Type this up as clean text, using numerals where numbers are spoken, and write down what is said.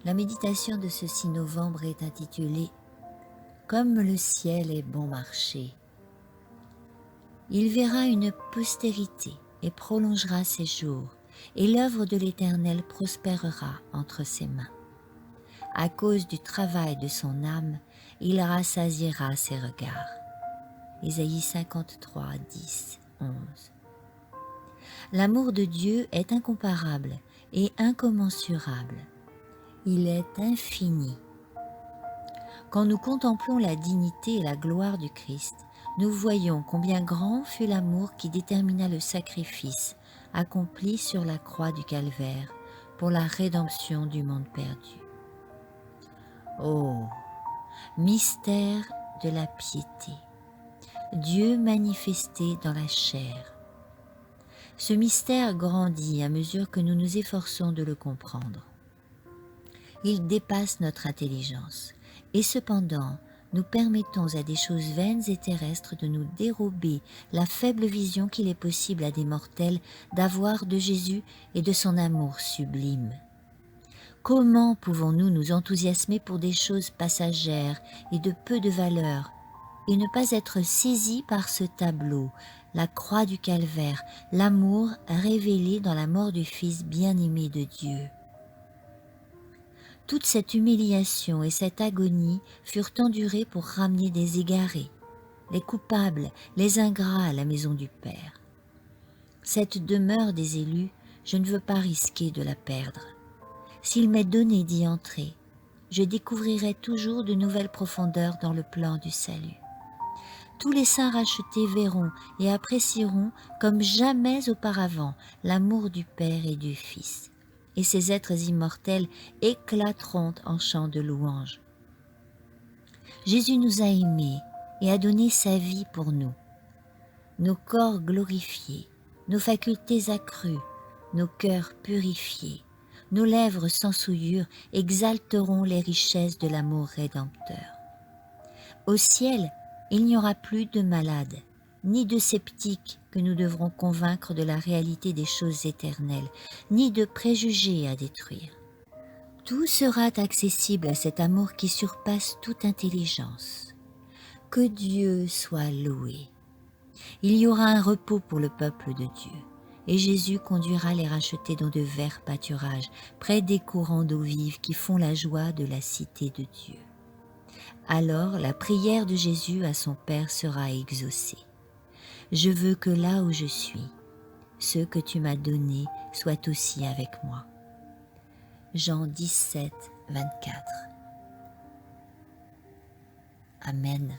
La méditation de ce 6 novembre est intitulée « Comme le ciel est bon marché ». Il verra une postérité et prolongera ses jours, et l'œuvre de l'Éternel prospérera entre ses mains. À cause du travail de son âme, il rassasiera ses regards. Ésaïe 53, 10, 11. L'amour de Dieu est incomparable et incommensurable. Il est infini. Quand nous contemplons la dignité et la gloire du Christ, nous voyons combien grand fut l'amour qui détermina le sacrifice accompli sur la croix du Calvaire pour la rédemption du monde perdu. Oh, mystère de la piété, Dieu manifesté dans la chair. Ce mystère grandit à mesure que nous nous efforçons de le comprendre. Il dépasse notre intelligence, et cependant, nous permettons à des choses vaines et terrestres de nous dérober la faible vision qu'il est possible à des mortels d'avoir de Jésus et de son amour sublime. Comment pouvons-nous nous enthousiasmer pour des choses passagères et de peu de valeur, et ne pas être saisis par ce tableau, la croix du Calvaire, l'amour révélé dans la mort du Fils bien-aimé de Dieu? Toute cette humiliation et cette agonie furent endurées pour ramener des égarés, les coupables, les ingrats à la maison du Père. Cette demeure des élus, je ne veux pas risquer de la perdre. S'il m'est donné d'y entrer, je découvrirai toujours de nouvelles profondeurs dans le plan du salut. Tous les saints rachetés verront et apprécieront comme jamais auparavant l'amour du Père et du Fils. Et ces êtres immortels éclateront en chants de louange. Jésus nous a aimés et a donné sa vie pour nous. Nos corps glorifiés, nos facultés accrues, nos cœurs purifiés, nos lèvres sans souillure exalteront les richesses de l'amour rédempteur. Au ciel, il n'y aura plus de malades, ni de sceptiques que nous devrons convaincre de la réalité des choses éternelles, ni de préjugés à détruire. Tout sera accessible à cet amour qui surpasse toute intelligence. Que Dieu soit loué. Il y aura un repos pour le peuple de Dieu, et Jésus conduira les rachetés dans de verts pâturages, près des courants d'eau vive qui font la joie de la cité de Dieu. Alors la prière de Jésus à son Père sera exaucée. Je veux que là où je suis, ceux que tu m'as donnés soient aussi avec moi. Jean 17, 24. Amen.